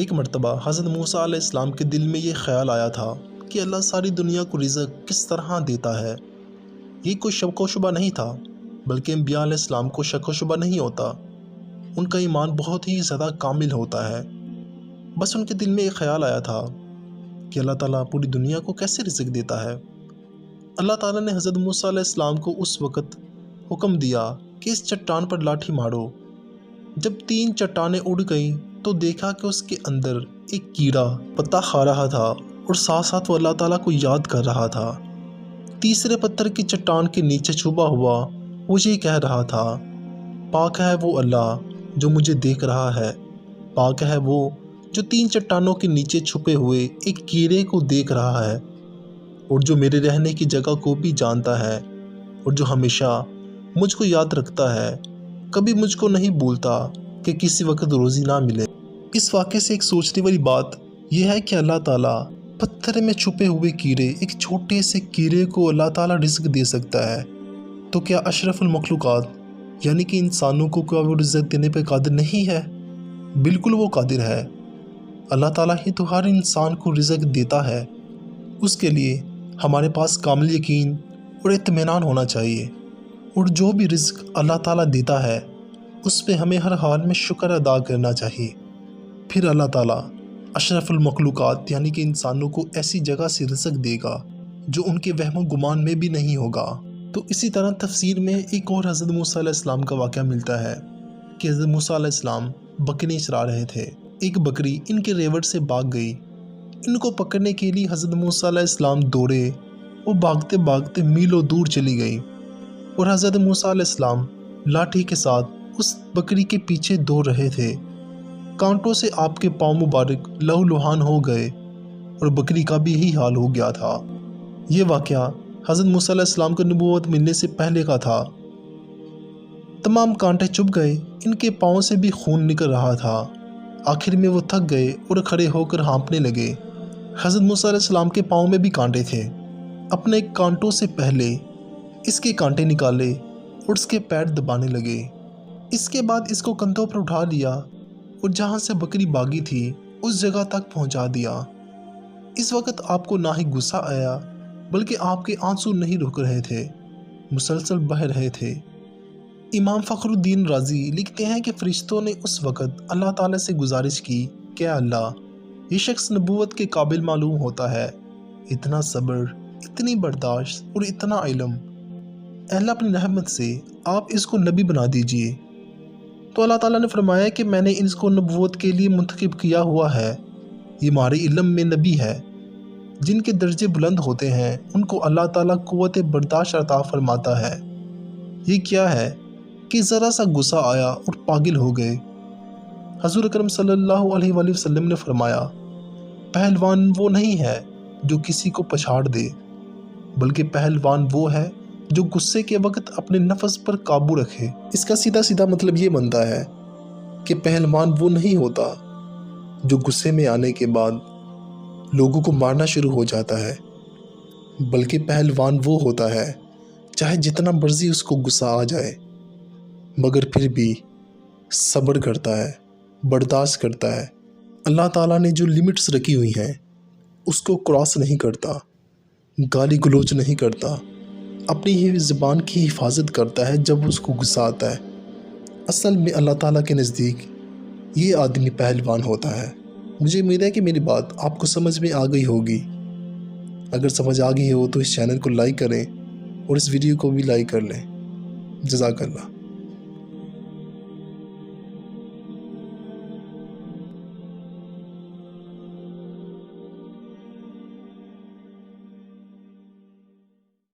ایک مرتبہ حضرت موسیٰ علیہ السلام کے دل میں یہ خیال آیا تھا کہ اللہ ساری دنیا کو رزق کس طرح دیتا ہے۔ یہ کوئی شک و شبہ نہیں تھا، بلکہ انبیاء علیہ السلام کو شک و شبہ نہیں ہوتا، ان کا ایمان بہت ہی زیادہ کامل ہوتا ہے۔ بس ان کے دل میں ایک خیال آیا تھا کہ اللہ تعالیٰ پوری دنیا کو کیسے رزق دیتا ہے۔ اللہ تعالیٰ نے حضرت موسیٰ علیہ السلام کو اس وقت حکم دیا کہ اس چٹان پر لاٹھی مارو۔ جب 3 چٹانیں اڑ گئیں تو دیکھا کہ اس کے اندر ایک کیڑا پتا کھا رہا تھا اور ساتھ ساتھ وہ اللہ تعالیٰ کو یاد کر رہا تھا۔ تیسرے پتھر کی چٹان کے نیچے چھپا ہوا وہ یہ کہہ رہا تھا، پاک ہے وہ اللہ جو مجھے دیکھ رہا ہے، پاک ہے وہ جو 3 چٹانوں کے نیچے چھپے ہوئے ایک کیڑے کو دیکھ رہا ہے، اور جو میرے رہنے کی جگہ کو بھی جانتا ہے، اور جو ہمیشہ مجھ کو یاد رکھتا ہے، کبھی مجھ کو نہیں بھولتا کہ کسی وقت روزی نہ ملے۔ اس واقعے سے ایک سوچنے والی بات یہ ہے کہ اللہ تعالیٰ پتھر میں چھپے ہوئے کیڑے، ایک چھوٹے سے کیڑے کو اللہ تعالیٰ رزق دے سکتا ہے، تو کیا اشرف المخلوقات یعنی کہ انسانوں کو کیا وہ رزق دینے پہ قادر نہیں ہے؟ بالکل وہ قادر ہے۔ اللہ تعالیٰ ہی تو ہر انسان کو رزق دیتا ہے، اس کے لیے ہمارے پاس کامل یقین اور اطمینان ہونا چاہیے، اور جو بھی رزق اللہ تعالیٰ دیتا ہے اس پہ ہمیں ہر حال میں شکر ادا کرنا چاہیے۔ پھر اللہ تعالیٰ اشرف المخلوقات یعنی کہ انسانوں کو ایسی جگہ سے رزق دے گا جو ان کے وہم و گمان میں بھی نہیں ہوگا۔ تو اسی طرح تفسیر میں ایک اور حضرت موسیٰ علیہ السلام کا واقعہ ملتا ہے کہ حضرت موسیٰ علیہ السلام بکریاں چرا رہے تھے، ایک بکری ان کے ریوڑ سے بھاگ گئی۔ ان کو پکڑنے کے لیے حضرت موسیٰ علیہ السلام دوڑے، وہ بھاگتے بھاگتے میلوں دور چلی گئی، اور حضرت موسیٰ علیہ السلام لاٹھی کے ساتھ اس بکری کے پیچھے دوڑ رہے تھے۔ کانٹوں سے آپ کے پاؤں مبارک لہو لہان ہو گئے، اور بکری کا بھی یہی حال ہو گیا تھا۔ یہ واقعہ حضرت موسیٰ علیہ السلام کو نبوت ملنے سے پہلے کا تھا۔ تمام کانٹے چبھ گئے، ان کے پاؤں سے بھی خون نکل رہا تھا۔ آخر میں وہ تھک گئے اور کھڑے ہو کر ہانپنے لگے۔ حضرت موسیٰ علیہ السلام کے پاؤں میں بھی کانٹے تھے۔ اپنے کانٹوں سے پہلے اس کے کانٹے نکالے اور اس کے پیر دبانے لگے۔ اس کے بعد اس کو کندھوں پر اٹھا لیا اور جہاں سے بکری بھاگی تھی اس جگہ تک پہنچا دیا۔ اس وقت آپ کو نہ ہی غصہ آیا بلکہ آپ کے آنسو نہیں رک رہے تھے، مسلسل بہہ رہے تھے۔ امام فخر الدین رازی لکھتے ہیں کہ فرشتوں نے اس وقت اللہ تعالیٰ سے گزارش کی کہ اللہ، یہ شخص نبوت کے قابل معلوم ہوتا ہے، اتنا صبر، اتنی برداشت اور اتنا علم، اے اللہ اپنی رحمت سے آپ اس کو نبی بنا دیجئے۔ تو اللہ تعالیٰ نے فرمایا کہ میں نے اس کو نبوت کے لیے منتخب کیا ہوا ہے، یہ ہمارے علم میں نبی ہے۔ جن کے درجے بلند ہوتے ہیں ان کو اللہ تعالیٰ قوت برداشت عطا فرماتا ہے۔ یہ کیا ہے کہ ذرا سا غصہ آیا اور پاگل ہو گئے۔ حضور اکرم صلی اللہ علیہ وآلہ وسلم نے فرمایا، پہلوان وہ نہیں ہے جو کسی کو پچھاڑ دے، بلکہ پہلوان وہ ہے جو غصے کے وقت اپنے نفس پر قابو رکھے۔ اس کا سیدھا سیدھا مطلب یہ بنتا ہے کہ پہلوان وہ نہیں ہوتا جو غصے میں آنے کے بعد لوگوں کو مارنا شروع ہو جاتا ہے، بلکہ پہلوان وہ ہوتا ہے چاہے جتنا مرضی اس کو غصہ آ جائے مگر پھر بھی صبر کرتا ہے، برداشت کرتا ہے۔ اللہ تعالیٰ نے جو لمٹس رکھی ہوئی ہیں اس کو کراس نہیں کرتا، گالی گلوچ نہیں کرتا، اپنی ہی زبان کی حفاظت کرتا ہے جب اس کو غصہ آتا ہے۔ اصل میں اللہ تعالیٰ کے نزدیک یہ آدمی پہلوان ہوتا ہے۔ مجھے امید ہے کہ میری بات آپ کو سمجھ میں آ گئی ہوگی۔ اگر سمجھ آ گئی ہو تو اس چینل کو لائک کریں اور اس ویڈیو کو بھی لائک کر لیں۔ جزاک اللہ۔